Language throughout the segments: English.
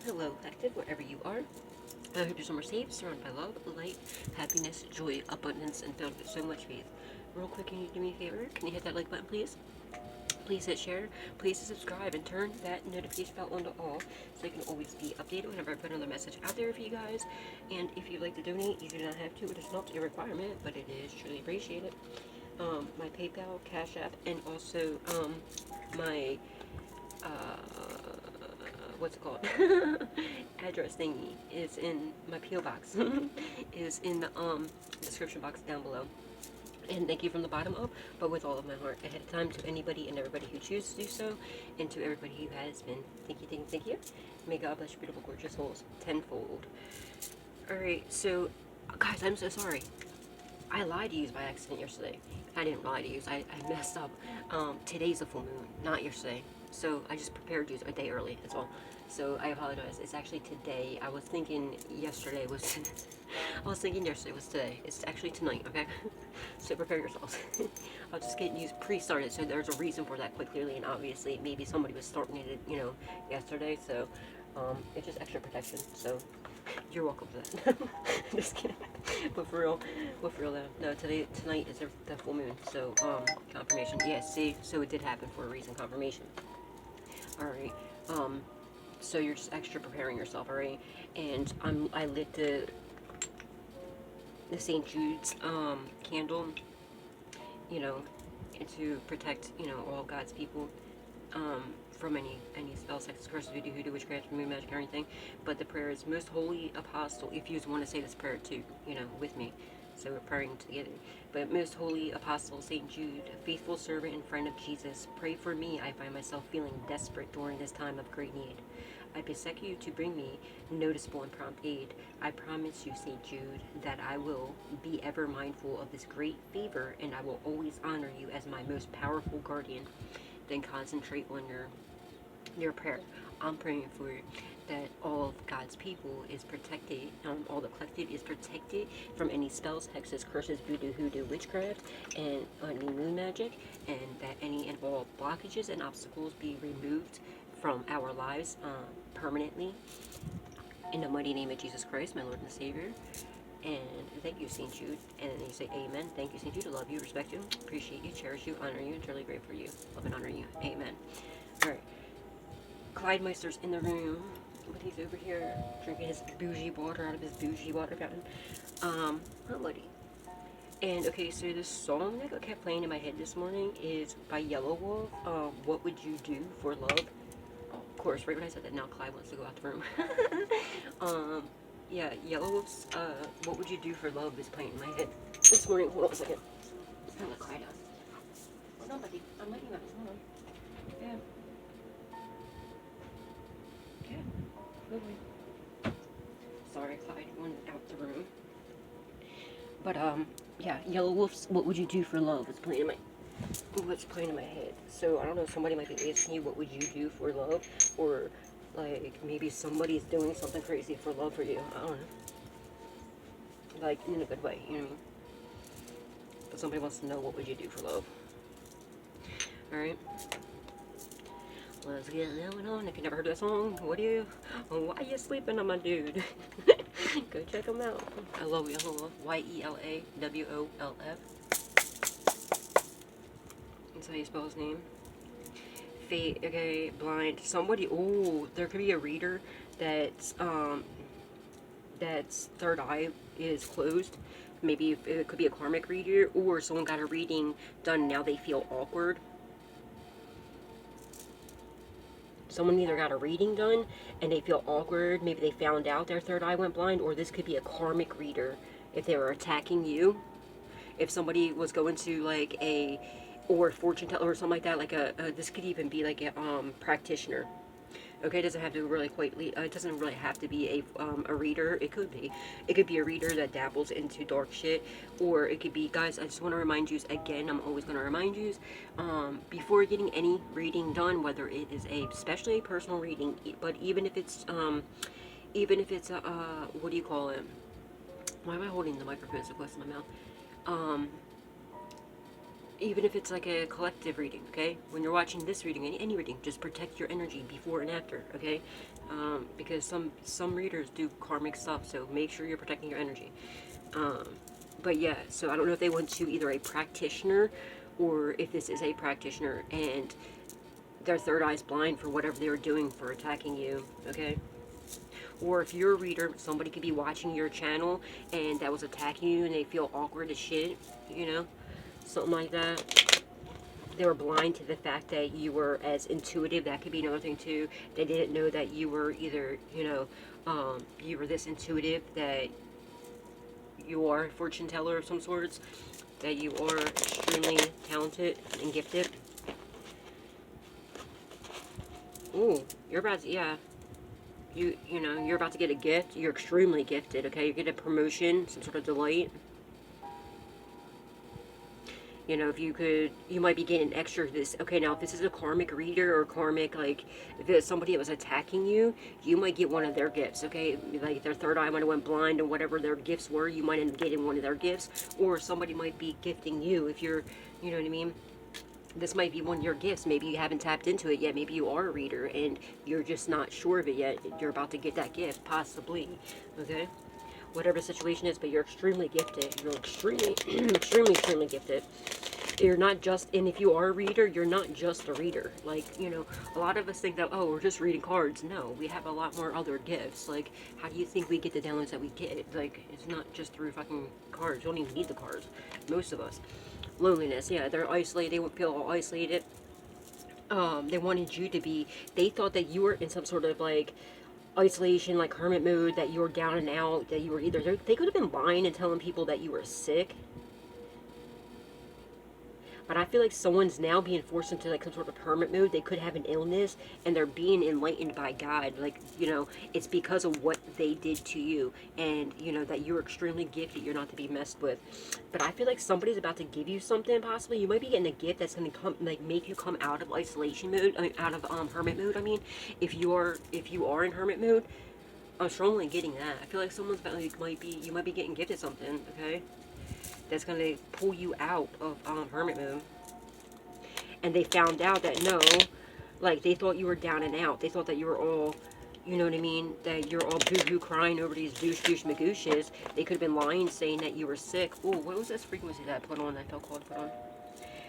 hello collective, wherever you are. I hope you're somewhere safe, surrounded by love, light, happiness, joy, abundance, and filled with so much faith. Real quick, can you do me a favor? Can you hit that like button, please? Please hit share, please subscribe, and turn that notification bell on to all so you can always be updated whenever I put another message out there for you guys. And if you'd like to donate, you do not have to. It is not a requirement, but it is truly appreciated. My PayPal, Cash App, and also my what's it called? Address thingy is in my PO box. Is in the description box down below. And thank you from the bottom up, but with all of my heart ahead of time to anybody and everybody who chooses to do so, and to everybody who has been. Thank you, thank you, thank you. May God bless your beautiful, gorgeous souls tenfold. Alright, so, guys, I'm so sorry. I lied to you by accident yesterday. I didn't lie to you. I messed up. Today's a full moon, not yesterday. So I just prepared you a day early. That's all. So I apologize. It's actually today. I was thinking yesterday was. I was thinking yesterday was today. It's actually tonight. Okay. So prepare yourselves. I'll just get you pre-started. So there's a reason for that, quite clearly, and obviously maybe somebody was starting it, yesterday. So it's just extra protection. So. You're welcome for that. Just kidding. But for real though. No, tonight is the full moon. So, confirmation. Yeah, see, so it did happen for a reason. Confirmation. Alright. So you're just extra preparing yourself, alright? And I lit the St. Jude's candle, to protect, all God's people. From any spell, sex, curses, voodoo, hoodoo, witchcraft, moon magic, or anything. But the prayer is, most holy apostle, if you want to say this prayer too, with me. So we're praying together. But most holy apostle, St. Jude, faithful servant and friend of Jesus, pray for me. I find myself feeling desperate during this time of great need. I beseech you to bring me noticeable and prompt aid. I promise you, St. Jude, that I will be ever mindful of this great favor, and I will always honor you as my most powerful guardian. Then concentrate on your prayer. I'm praying for that all of God's people is protected, all the collective is protected from any spells, hexes, curses, voodoo, hoodoo, witchcraft, and any moon magic, and that any and all blockages and obstacles be removed from our lives permanently. In the mighty name of Jesus Christ, my Lord and Savior. And thank you, St. Jude. And then you say, Amen. Thank you, St. Jude. I love you, respect you, appreciate you, cherish you, honor you, and truly grateful for you. Love and honor you. Amen. Alright. Clyde Meister's in the room, but he's over here drinking his bougie water out of his bougie water fountain. Not buddy. And okay, so the song that kept playing in my head this morning is by Yellow Wolf. What Would You Do for Love? Oh, of course, right when I said that, now Clyde wants to go out the room. Yeah, Yellow Wolf's, What Would You Do for Love is playing in my head this morning. Hold on a second. I'm gonna cry down. Hold on, buddy. I'm letting you out. Hold on. Yeah. Yeah. Good boy. Sorry, Clyde went out the room. But, yeah, Yellow Wolf's What Would You Do for Love is playing in my head. So, I don't know, somebody might be asking you, what would you do for love? Or, like, maybe somebody's doing something crazy for love for you. I don't know. Like, in a good way, you know what I mean? But somebody wants to know, what would you do for love? Alright. Let's get going on. If you never heard that song, why you sleeping on my dude? Go check him out. I love Yellow Wolf. YELAWOLF. That's how you spell his name. Fate, okay, blind. Somebody, there could be a reader that's third eye is closed. Maybe it could be a karmic reader, or someone got a reading done, now they feel awkward. Someone either got a reading done and they feel awkward, maybe they found out their third eye went blind, or this could be a karmic reader if they were attacking you. If somebody was going to like or fortune teller or something like that, like this could even be like a practitioner. Okay, it doesn't have to really it doesn't really have to be a reader. It could be a reader that dabbles into dark shit, or it could be, guys, I just want to remind you again, I'm always going to remind you, before getting any reading done, whether it is especially a personal reading, but even if it's what do you call it? Why am I holding the microphone so close to my mouth? even if it's like a collective reading, okay? When you're watching this reading, any reading, just protect your energy before and after, okay? Because some readers do karmic stuff, so make sure you're protecting your energy. But yeah, so I don't know if they went to either a practitioner or if this is a practitioner and their third eye's blind for whatever they were doing for attacking you, okay? Or if you're a reader, somebody could be watching your channel and that was attacking you and they feel awkward as shit, you know? Something like that. They were blind to the fact that you were as intuitive. That could be another thing too. They didn't know that you were either, you were this intuitive, that you are a fortune teller of some sorts, that you are extremely talented and gifted. Ooh, you're about to, yeah. You're about to get a gift. You're extremely gifted, okay? You get a promotion, some sort of delight. You know, if you might be getting extra of this. Okay, now if this is a karmic reader or karmic, like, if it's somebody that was attacking you, you might get one of their gifts, okay? Like, their third eye might have went blind or whatever their gifts were, you might end up getting one of their gifts. Or somebody might be gifting you if you're, you know what I mean? This might be one of your gifts. Maybe you haven't tapped into it yet. Maybe you are a reader and you're just not sure of it yet. You're about to get that gift, possibly, okay? Whatever the situation is, but you're extremely gifted. You're extremely, extremely gifted. You're not just, and if you are a reader, you're not just a reader. Like, a lot of us think that, oh, we're just reading cards. No, we have a lot more other gifts. Like, how do you think we get the downloads that we get? Like, it's not just through fucking cards. You don't even need the cards. Most of us. Loneliness, yeah, they're isolated. They feel all isolated. They wanted you to be, they thought that you were in some sort of, like, isolation, like hermit mode, that you were down and out, that you were either, they could have been lying and telling people that you were sick. But I feel like someone's now being forced into like some sort of hermit mode. They could have an illness and they're being enlightened by God. Like, it's because of what they did to you. And, that you're extremely gifted. You're not to be messed with. But I feel like somebody's about to give you something, possibly. You might be getting a gift that's going to come, like, make you come out of isolation mode. I mean, out of hermit mode, I mean. If you are in hermit mode, I'm strongly getting that. I feel like someone's about, like, you might be getting gifted something, okay? That's going to pull you out of hermit mode. And they found out that no, like, they thought you were down and out. They thought that you were all, you know what I mean, that you're all boo-hoo crying over these douche magooshes. They could have been lying, saying that you were sick. Oh, what was this frequency that I put on, that I felt called to put on?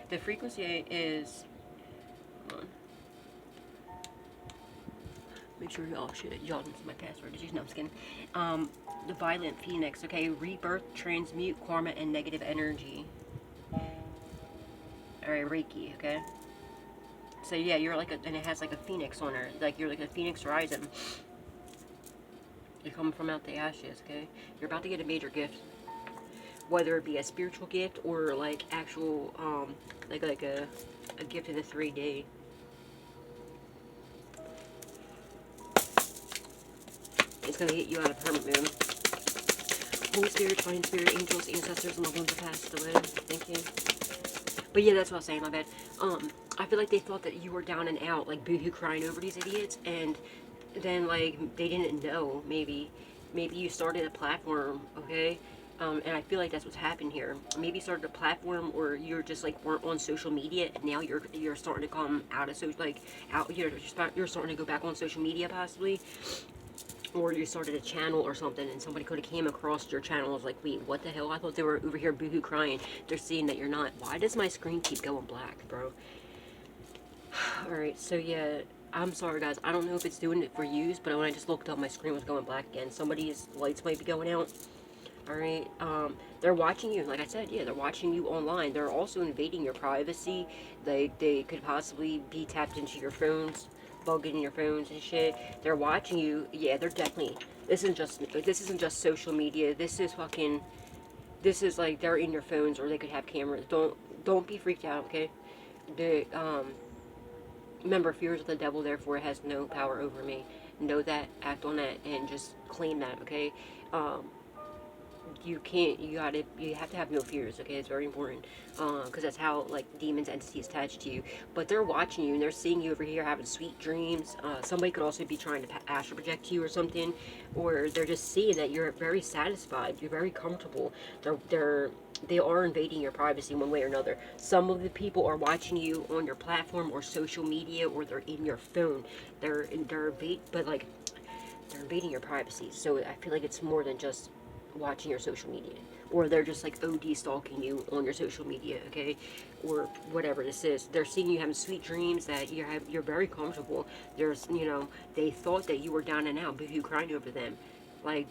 The frequency is, hold on. Make sure, oh shit, y'all know my password. Did you know I'm skin? The Violent Phoenix, okay? Rebirth, transmute, karma, and negative energy. Alright, Reiki, okay? So yeah, you're like and it has like a phoenix on her. Like, you're like a phoenix rising. You're coming from out the ashes, okay? You're about to get a major gift. Whether it be a spiritual gift or like actual, like a gift in the 3D. It's gonna get you out of hermit moon. Holy Spirit, Divine Spirit, angels, ancestors, and loved ones have passed away. Thank you. But yeah, that's what I was saying, my bad. I feel like they thought that you were down and out, like boohoo crying over these idiots, and then like they didn't know. Maybe you started a platform, okay? And I feel like that's what's happened here. Maybe you started a platform, or you're just like weren't on social media, and now you're starting to come out of social, like out. You're starting to go back on social media, possibly. Or you started a channel or something, and somebody could have came across your channel and was like, wait, what the hell? I thought they were over here boohoo crying. They're seeing that you're not. Why does my screen keep going black, bro? Alright, so yeah, I'm sorry, guys. I don't know if it's doing it for use, but when I just looked up, my screen was going black again. Somebody's lights might be going out. Alright, they're watching you. Like I said, yeah, they're watching you online. They're also invading your privacy. They could possibly be tapped into your phones, bugging in your phones and shit. They're watching you. Yeah, they're definitely. This isn't just social media. This is fucking. This is like they're in your phones, or they could have cameras. Don't be freaked out, okay? Remember, fear is of the devil, therefore it has no power over me. Know that, act on that, and just claim that, okay? You have to have no fears, okay? It's very important, because that's how, like, demons, entities attach to you. But they're watching you, and they're seeing you over here having sweet dreams. Somebody could also be trying to astral project you or something, or they're just seeing that you're very satisfied, you're very comfortable. They're they are invading your privacy one way or another. Some of the people are watching you on your platform or social media, or they're in your phone. But like they're invading your privacy. So I feel like it's more than just watching your social media, or they're just like OD stalking you on your social media, okay, or whatever this is. They're seeing you having sweet dreams that you're very comfortable. There's, they thought that you were down and out, but you crying over them, like.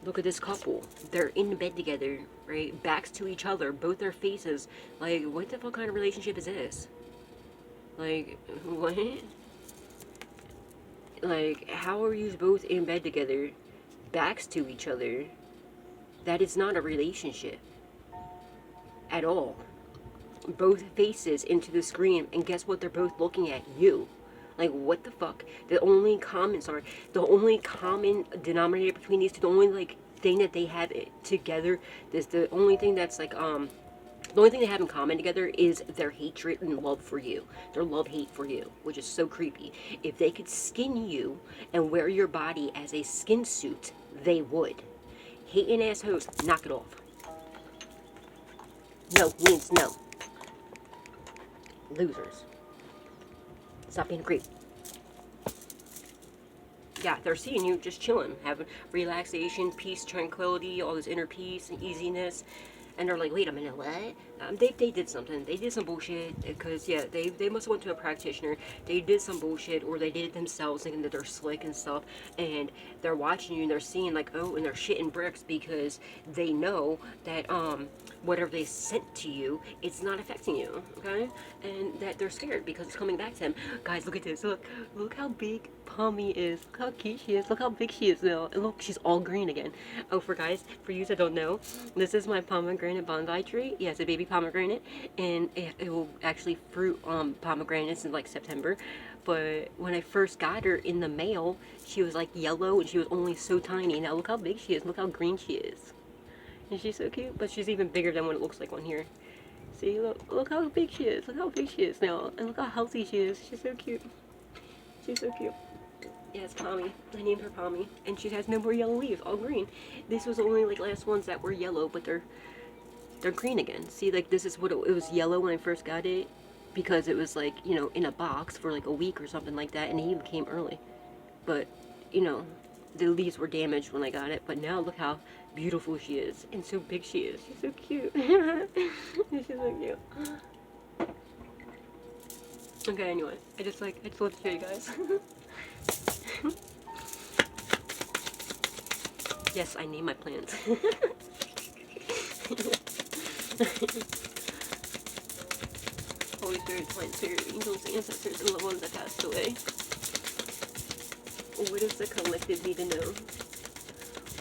Look at this couple. They're in bed together, right? Backs to each other, both their faces. Like, what the fuck kind of relationship is this? Like, what? Like, how are you both in bed together, backs to each other? That is not a relationship at all. Both faces into the screen, and guess what? They're both looking at you. Like, what the fuck? The only common denominator between these two, the only, like, thing that they have together, the only thing that's, like, the only thing they have in common together is their hatred and love for you. Their love-hate for you, which is so creepy. If they could skin you and wear your body as a skin suit, they would. Hating assholes, knock it off. No means no. Losers. Stop being a creep. Yeah, they're seeing you just chilling, having relaxation, peace, tranquility, all this inner peace and easiness. And they're like, wait a minute, what? They did something. They did some bullshit. Because, yeah, they must have went to a practitioner. They did some bullshit, or they did it themselves, thinking that they're slick and stuff. And they're watching you, and they're seeing, like, oh, and they're shitting bricks because they know that, whatever they sent to you, it's not affecting you, okay? And that they're scared because it's coming back to them. Guys, look at this. Look how big Pommy is. Look how cute she is. Look how big she is now. And look, she's all green again. Oh, for you that don't know, this is my pomegranate bonsai tree. Yeah, it's a baby pomegranate, and it will actually fruit pomegranates in like September. But when I first got her in the mail, she was like yellow, and she was only so tiny. Now look how big she is. Look how green she is. And she's so cute, but she's even bigger than what it looks like on here. See, look how big she is. Look how big she is now, and look how healthy she is. She's so cute. She's so cute. Yeah, it's Pommy. I named her Pommy, and she has no more yellow leaves, all green. This was only like last ones that were yellow, but they're green again. See, like this is what it was yellow when I first got it, because it was like, in a box for like a week or something like that, and it even came early. But, the leaves were damaged when I got it, but now look how beautiful she is, and so big she is. She's so cute. She's so cute. Okay, anyway, I just love to show you guys. Yes, I name my plants. Holy Spirit, plants, spirit, angels, ancestors, and loved ones that passed away. What does the collective need to know?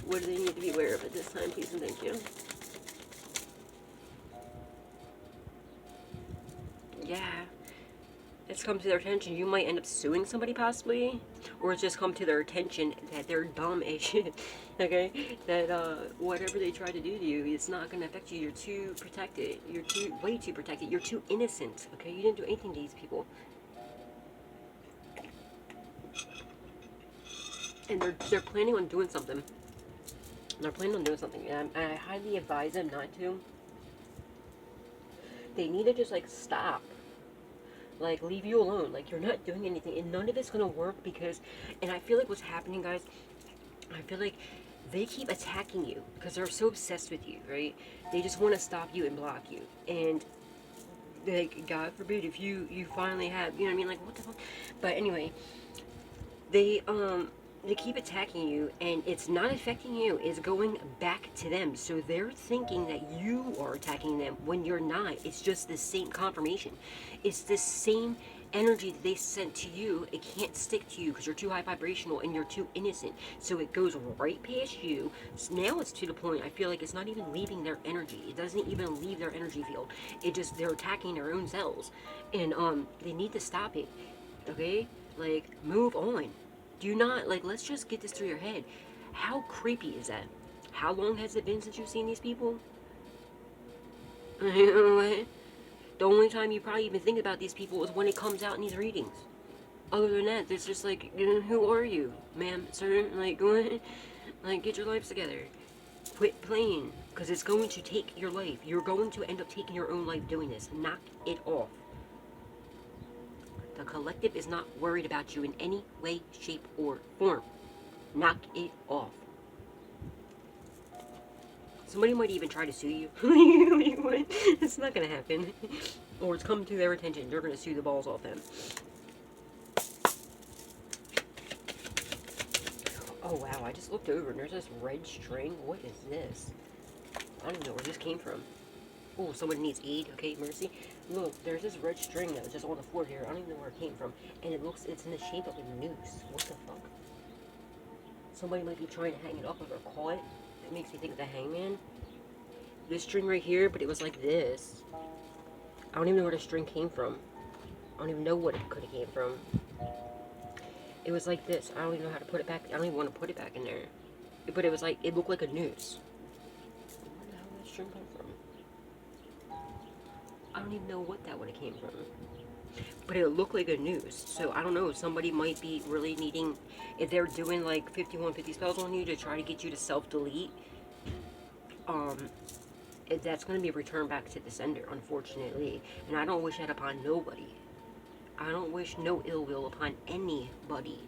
What do they need to be aware of at this time? Please and thank you. Yeah. It's come to their attention. You might end up suing somebody possibly. Or it's just come to their attention that they're dumb as shit. Okay? That whatever they try to do to you, it's not going to affect you. You're too protected. You're way too protected. You're too innocent. Okay? You didn't do anything to these people. And they're planning on doing something. They're planning on doing something. And I highly advise them not to. They need to just, like, stop. Like, leave you alone. Like, you're not doing anything. And none of it's going to work because... And I feel like what's happening, guys... I feel like they keep attacking you because they're so obsessed with you, right? They just want to stop you and block you. And, like, God forbid if you finally have... You know what I mean? Like, what the fuck? But anyway... They keep attacking you, and it's not affecting you. It's going back to them. So they're thinking that you are attacking them when you're not. It's just the same confirmation. It's the same energy that they sent to you. It can't stick to you because you're too high vibrational and you're too innocent. So it goes right past you. So now it's to the point, I feel like it's not even leaving their energy. It doesn't even leave their energy field. They're attacking their own cells. And they need to stop it. Okay? Like, move on. Do not, like, let's just get this through your head. How creepy is that? How long has it been since you've seen these people? You know what? The only time you probably even think about these people is when it comes out in these readings. Other than that, it's just like, who are you, ma'am, sir? Like, go ahead. Like, get your lives together. Quit playing. Because it's going to take your life. You're going to end up taking your own life doing this. Knock it off. The collective is not worried about you in any way, shape, or form. Knock it off. Somebody might even try to sue you. It's not going to happen. Or it's come to their attention. They're going to sue the balls off them. Oh, wow. I just looked over and there's this red string. What is this? I don't know where this came from. Oh, someone needs aid. Okay, mercy. Look, there's this red string that was just on the floor here. I don't even know where it came from. And it's in the shape of a noose. What the fuck? Somebody might be trying to hang it up or call it. That makes me think of the hangman. This string right here, but it was like this. I don't even know where the string came from. I don't even know what it could have came from. It was like this. I don't even know how to put it back. I don't even want to put it back in there. But it was like, it looked like a noose. Where the hell did that string come from? I don't even know what that would have came from. But it looked like a noose. So I don't know. Somebody might be really needing, if they're doing like 5150 spells on you to try to get you to self-delete, that's going to be returned back to the sender, unfortunately. And I don't wish that upon nobody. I don't wish no ill will upon anybody.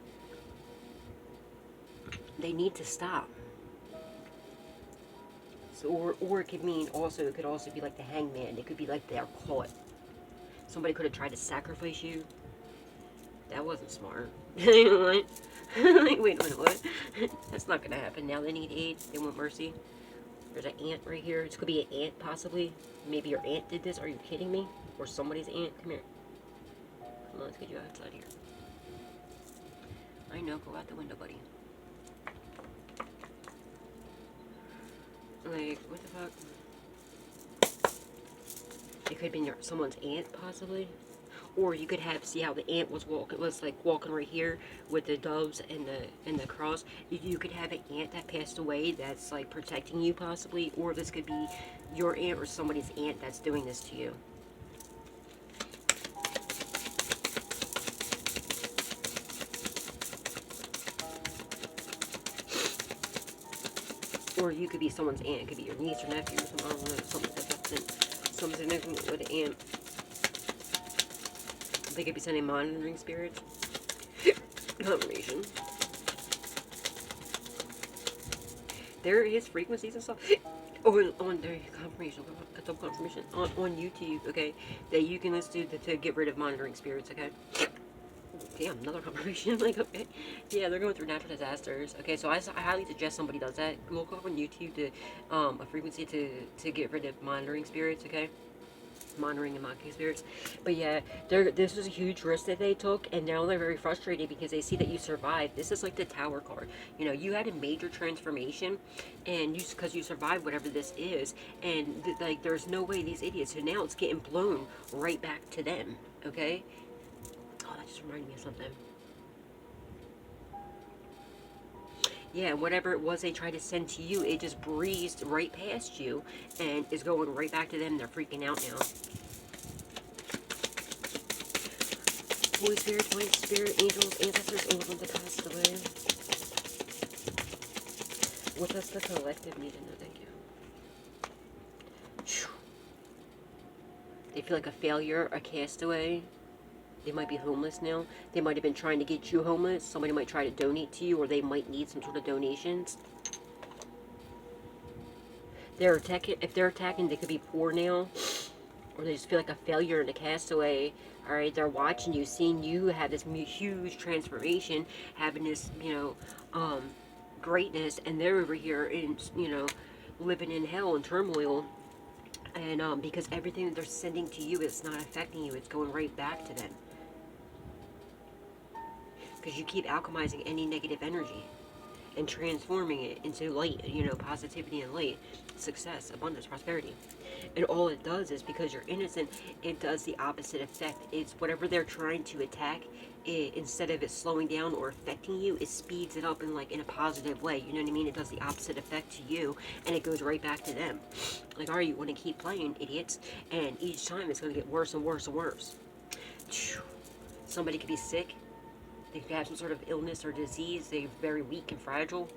They need to stop. So, or it could mean also, it could also be like the hangman. It could be like they're caught. Somebody could have tried to sacrifice you. That wasn't smart. Wait a minute, what? That's not gonna happen. Now they need aid. They want mercy. There's an ant right here. This could be an ant, possibly. Maybe your aunt did this. Are you kidding me? Or somebody's aunt. Come here. Come on, let's get you outside here. I know. Go out the window, buddy. Like, what the fuck? It could have been someone's aunt, possibly. Or you could have, see how the ant was walking right here with the doves and the cross. You could have an ant that passed away that's like protecting you, possibly. Or this could be your aunt or somebody's aunt that's doing this to you. Or you could be someone's aunt. It could be your niece or nephew or something. I don't know. Something with an aunt. They could be sending monitoring spirits. Confirmation. There is frequencies and stuff. On the confirmation. Got some confirmation. On YouTube, okay? That you can listen to get rid of monitoring spirits, okay? Damn, another confirmation. Like, okay. Yeah, they're going through natural disasters. Okay, so I highly suggest somebody does that. Look up on YouTube to a frequency to get rid of monitoring spirits, okay? Monitoring and mocking spirits. But yeah, this was a huge risk that they took, and now they're very frustrated because they see that you survived. This is like the Tower card. You know, you had a major transformation, and because you survived whatever this is, and like there's no way these idiots. So now it's getting blown right back to them. Okay. Oh, that just reminded me of something. Yeah, whatever it was they tried to send to you, it just breezed right past you and is going right back to them. They're freaking out now. Holy Spirit, Divine Spirit, angels, ancestors, all of them that passed away. What does the collective need to know? Thank you. They feel like a failure, a castaway. They might be homeless now. They might have been trying to get you homeless. Somebody might try to donate to you, or they might need some sort of donations. If they're attacking, they could be poor now. Or they just feel like a failure and a castaway. Alright, they're watching you, seeing you have this huge transformation, having this, greatness, and they're over here in, living in hell and turmoil. And because everything that they're sending to you is not affecting you, it's going right back to them. Because you keep alchemizing any negative energy and transforming it into light, positivity and light, success, abundance, prosperity. And all it does is, because you're innocent, it does the opposite effect. It's whatever they're trying to attack, instead of it slowing down or affecting you, it speeds it up in a positive way. You know what I mean? It does the opposite effect to you, and it goes right back to them. Like, all right, you want to keep playing, idiots? And each time it's going to get worse and worse and worse. Somebody could be sick. They could have some sort of illness or disease. They're very weak and fragile.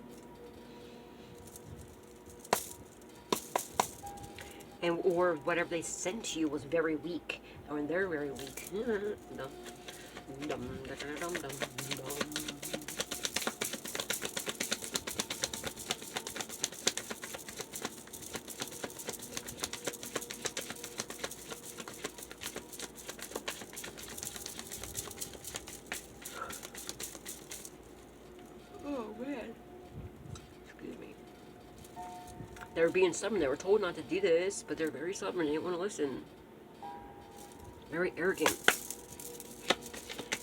and or whatever they sent to you was very weak, or they're very weak. Dum, dum, dum, dum, dum, dum. Oh man, excuse me. They were being stubborn. They were told not to do this, but they're very stubborn. They didn't want to listen. Very arrogant.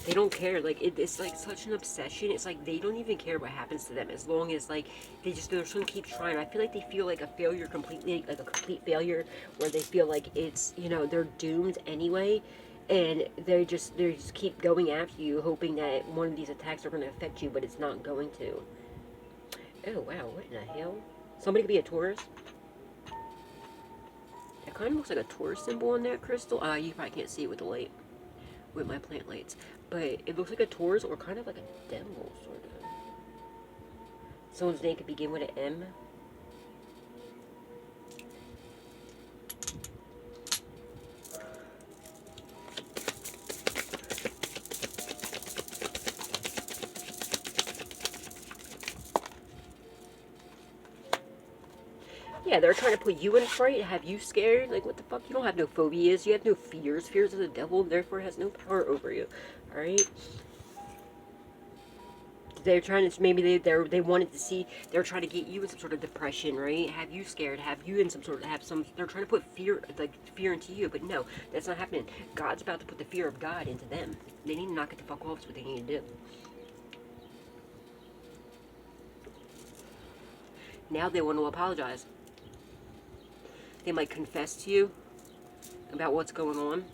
They don't care. Like it's like such an obsession. It's like they don't even care what happens to them as long as like they're just gonna keep trying. I feel like they feel like a failure completely, like a complete failure, where they feel like it's, you know, they're doomed anyway, and they just keep going after you, hoping that one of these attacks are gonna affect you, but it's not going to. Oh wow, what in the hell? Somebody could be a Taurus. It kind of looks like a Taurus symbol on that crystal. You probably can't see it with the light, with my plant lights, but it looks like a Taurus or kind of like a devil, sort of. Someone's name could begin with an M. Yeah, they're trying to put you in fright, have you scared. Like, what the fuck? You don't have no phobias. You have no fears. Fears of the devil, therefore has no power over you. Alright? They're trying to, maybe they wanted to see, they're trying to get you in some sort of depression, right? Have you scared, have you in some sort of, they're trying to put fear, like, fear into you, but no, that's not happening. God's about to put the fear of God into them. They need to knock it the fuck off. That's what they need to do. Now they want to apologize. They might confess to you about what's going on,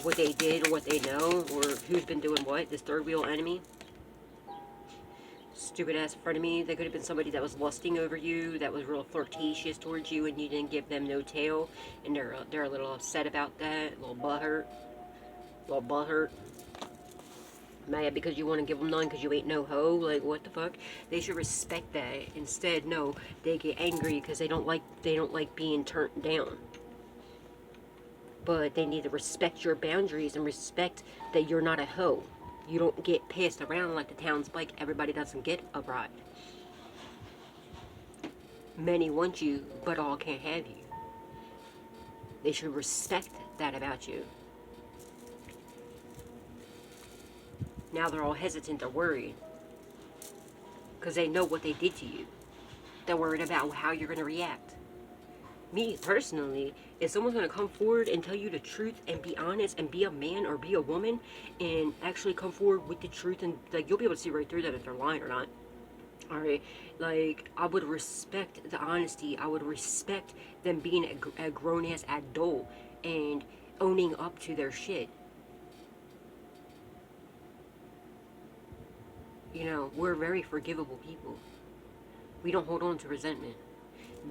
what they did or what they know, or who's been doing what. This third wheel enemy, stupid ass frenemy. They could have been somebody that was lusting over you, that was real flirtatious towards you, and you didn't give them no tail, and they're a little upset about that, a little butthurt. Mad because you want to give them none because you ain't no hoe. Like, what the fuck? They should respect that. Instead, no, they get angry because they don't like being turned down. But they need to respect your boundaries and respect that you're not a hoe. You don't get passed around like the town's bike. Everybody doesn't get a ride. Many want you, but all can't have you. They should respect that about you. Now they're all hesitant or worried because they know what they did to you. They're worried about how you're going to react. Me, personally, if someone's going to come forward and tell you the truth and be honest and be a man or be a woman and actually come forward with the truth, and like, you'll be able to see right through them if they're lying or not. Alright? Like, I would respect the honesty. I would respect them being a grown-ass adult and owning up to their shit. You know, we're very forgivable people. We don't hold on to resentment.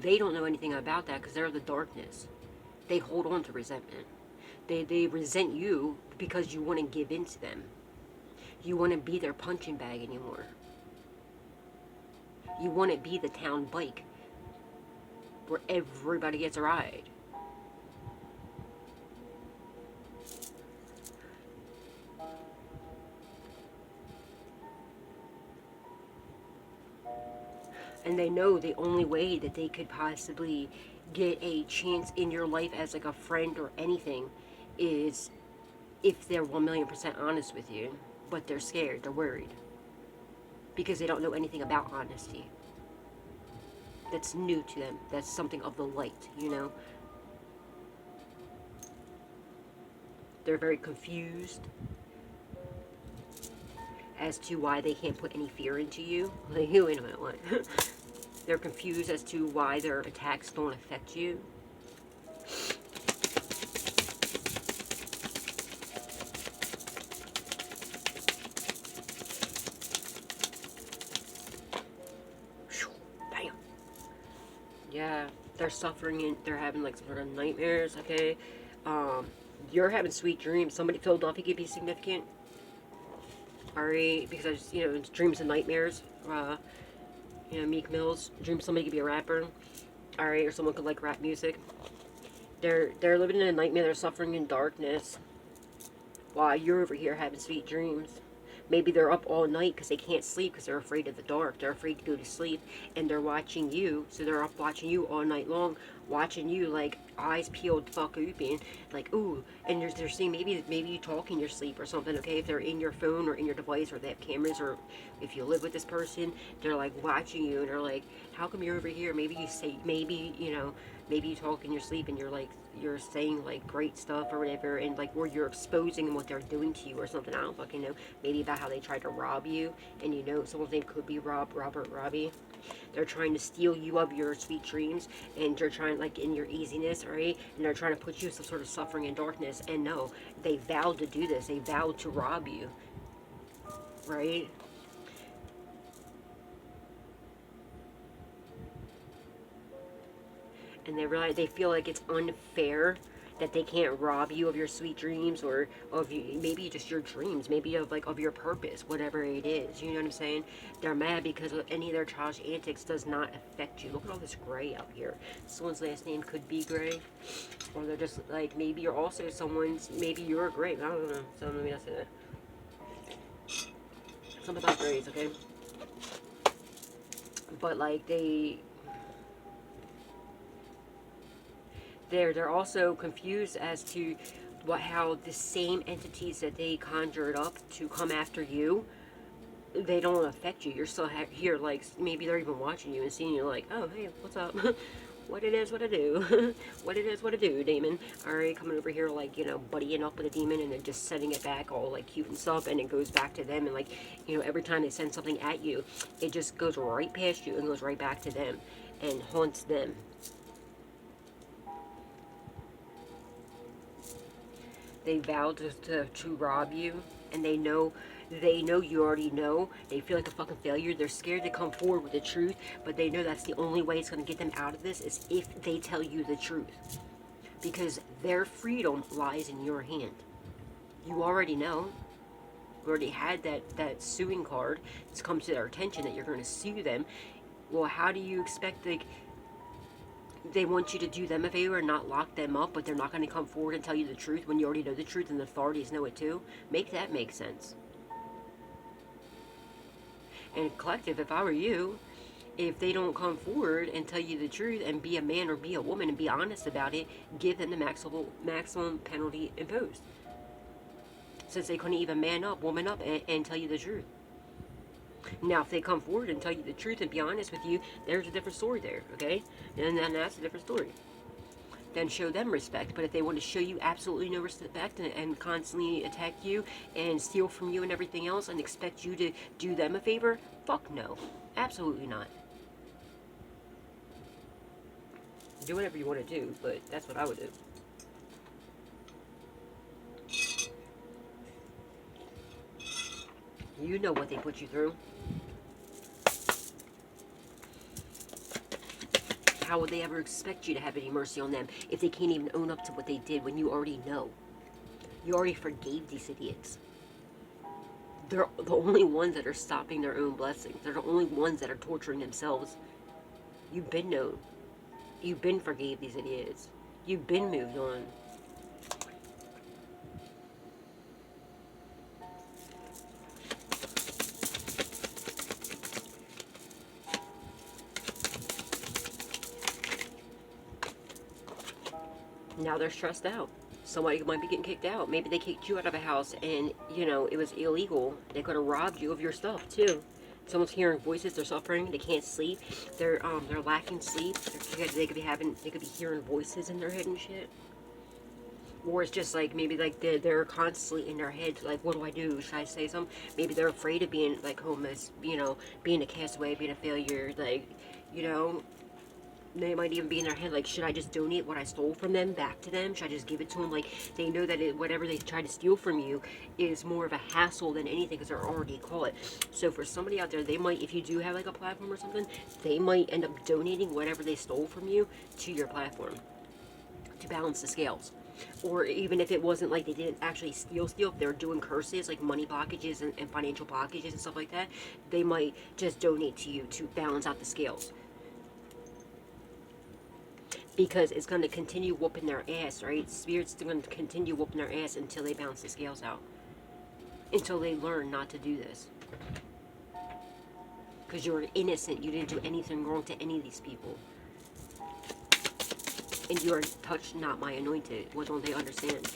They don't know anything about that because they're the darkness. They hold on to resentment. They resent you because you want to give in to them. You want to be their punching bag anymore. You want to be the town bike where everybody gets a ride. And they know the only way that they could possibly get a chance in your life as like a friend or anything is if they're 1,000,000% honest with you. But they're scared, they're worried. Because they don't know anything about honesty. That's new to them. That's something of the light, you know? They're very confused as to why they can't put any fear into you. Like, wait a minute, what? They're confused as to why their attacks don't affect you. Bam. Yeah, they're suffering and they're having like some sort of nightmares, okay? You're having sweet dreams. Somebody, Philadelphia could be significant. Alright, because, you know, it's dreams and nightmares. You know, Meek Mill's dreams somebody could be a rapper. Alright, or someone could like rap music. They're living in a nightmare, they're suffering in darkness. While you're over here having sweet dreams. Maybe they're up all night because they can't sleep because they're afraid of the dark. They're afraid to go to sleep, and they're watching you. So they're up watching you all night long, watching you like eyes peeled fuck open, like ooh. And they're seeing maybe you talk in your sleep or something. Okay, if they're in your phone or in your device or they have cameras, or if you live with this person, they're like watching you and they're like, how come you're over here? Maybe you say maybe you talk in your sleep and you're saying like great stuff or whatever, and like, or you're exposing what they're doing to you or something. I don't fucking know. Maybe about how they tried to rob you, and someone's name could be Robert, Robbie. They're trying to steal you of your sweet dreams, and they're trying, like, in your easiness, right? And they're trying to put you in some sort of suffering and darkness. And no, they vowed to do this. They vowed to rob you, right? And they feel like it's unfair that they can't rob you of your sweet dreams, or of you, maybe just your dreams, maybe of your purpose, whatever it is. You know what I'm saying? They're mad because any of their childish antics does not affect you. Look at all this gray out here. Someone's last name could be Gray, or they're just like, maybe you're also maybe you're Gray. I don't know. So let me not say that. Something about grays, okay? But like they're also confused as to how the same entities that they conjured up to come after you, they don't affect you. You're still here, like, maybe they're even watching you and seeing you like, oh, hey, what's up? What it is, what I do. What it is, what I do, demon. Alright, coming over here, like, buddying up with a demon and then just setting it back all, like, cute and stuff, and it goes back to them, and, like, every time they send something at you, it just goes right past you and goes right back to them and haunts them. They vow to rob you, and they know you already know. They feel like a fucking failure. They're scared to come forward with the truth, but they know that's the only way it's going to get them out of this is if they tell you the truth. Because their freedom lies in your hand. You already know. You already had that suing card. It's come to their attention that you're going to sue them. Well, how do you expect, like, they want you to do them a favor and not lock them up, but they're not going to come forward and tell you the truth when you already know the truth and the authorities know it too? Make that make sense. And collective, if I were you, if they don't come forward and tell you the truth and be a man or be a woman and be honest about it, give them the maximum penalty imposed. Since they couldn't even man up, woman up, and tell you the truth. Now, if they come forward and tell you the truth and be honest with you, there's a different story there, okay? And then that's a different story. Then show them respect. But if they want to show you absolutely no respect and constantly attack you and steal from you and everything else and expect you to do them a favor, fuck no. Absolutely not. Do whatever you want to do, but that's what I would do. You know what they put you through. How would they ever expect you to have any mercy on them if they can't even own up to what they did when you already know? You already forgave these idiots. They're the only ones that are stopping their own blessings. They're the only ones that are torturing themselves. You've been known. You've been forgave these idiots. You've been moved on. Now they're stressed out. Somebody might be getting kicked out. Maybe they kicked you out of a house and, it was illegal. They could have robbed you of your stuff, too. Someone's hearing voices. They're suffering. They can't sleep. They're lacking sleep. They could be hearing voices in their head and shit. Or it's just like, maybe like they're constantly in their head, like, what do I do? Should I say something? Maybe they're afraid of being, like, homeless, being a castaway, being a failure, like, they might even be in their head, like, should I just donate what I stole from them back to them? Should I just give it to them? Like, they know that whatever they try to steal from you is more of a hassle than anything because they're already caught. So for somebody out there, they might, if you do have, like, a platform or something, they might end up donating whatever they stole from you to your platform to balance the scales. Or even if it wasn't like they didn't actually steal, if they were doing curses, like money blockages and financial blockages and stuff like that, they might just donate to you to balance out the scales. because it's going to continue whooping their ass, right? Spirits are going to continue whooping their ass until they bounce the scales out, until they learn not to do this. Because you're innocent, you didn't do anything wrong to any of these people, and you are touched, not my anointed. What don't they understand?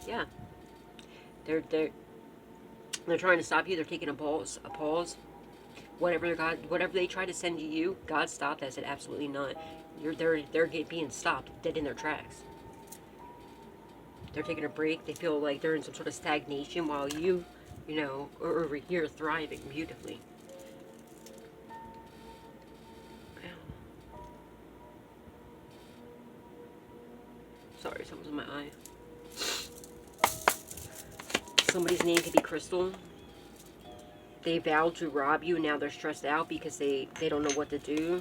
Yeah, they're trying to stop you. They're taking a pause. Whatever they try to send you, God stopped. I said absolutely not. They're being stopped dead in their tracks. They're taking a break. They feel like they're in some sort of stagnation while you are over here thriving beautifully. Sorry, something's in my eye. Somebody's name could be Crystal. They vowed to rob you, and now they're stressed out because they don't know what to do.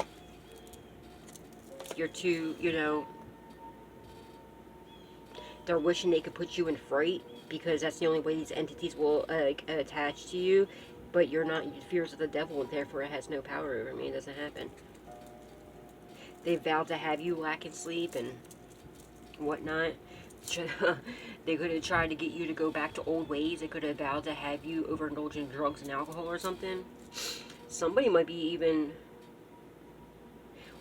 You're too, they're wishing they could put you in fright because that's the only way these entities will attach to you. But you're not, fears of the devil, and therefore it has no power over me. It doesn't happen. They vowed to have you lack in sleep and whatnot. They could have tried to get you to go back to old ways. They could have vowed to have you overindulge in drugs and alcohol or something. Somebody might be even,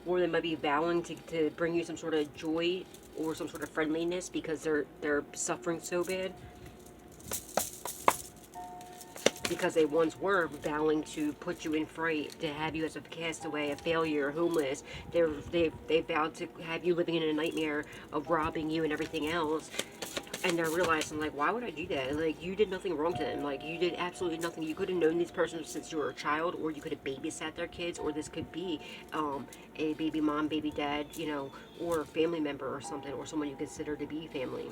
or they might be vowing to bring you some sort of joy or some sort of friendliness because they're suffering so bad. Because they once were vowing to put you in fright, to have you as a castaway, a failure, homeless. They vowed to have you living in a nightmare of robbing you and everything else. And they're realizing, like, why would I do that? Like, you did nothing wrong to them. Like, you did absolutely nothing. You could have known these persons since you were a child, or you could have babysat their kids, or this could be a baby mom, baby dad, or a family member or something, or someone you consider to be family.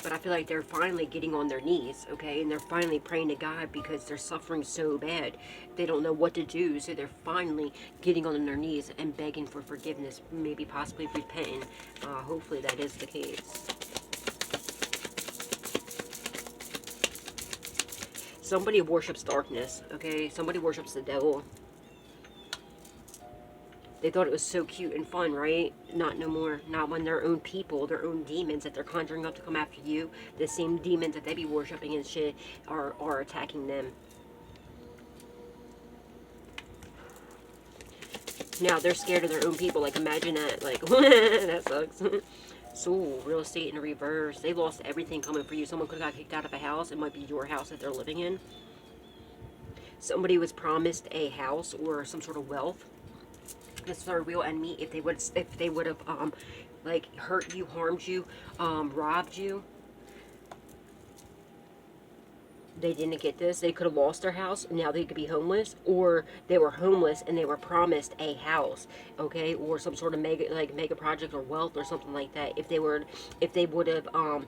But I feel like they're finally getting on their knees, okay? And they're finally praying to God because they're suffering so bad. They don't know what to do, so they're finally getting on their knees and begging for forgiveness, maybe possibly repenting. Hopefully that is the case. Somebody worships darkness, okay? Somebody worships the devil. They thought it was so cute and fun, right? Not no more. Not when their own people, their own demons that they're conjuring up to come after you, the same demons that they be worshipping and shit are attacking them. Now they're scared of their own people. Like, imagine that. Like, that sucks. So, real estate in reverse. They lost everything coming for you. Someone could have got kicked out of a house. It might be your house that they're living in. Somebody was promised a house or some sort of wealth. This is their real enemy. If they would have like hurt you, harmed you, robbed you, they didn't get this. They could have lost their house. Now they could be homeless, or they were homeless and they were promised a house, okay, or some sort of mega project or wealth or something like that. If they would have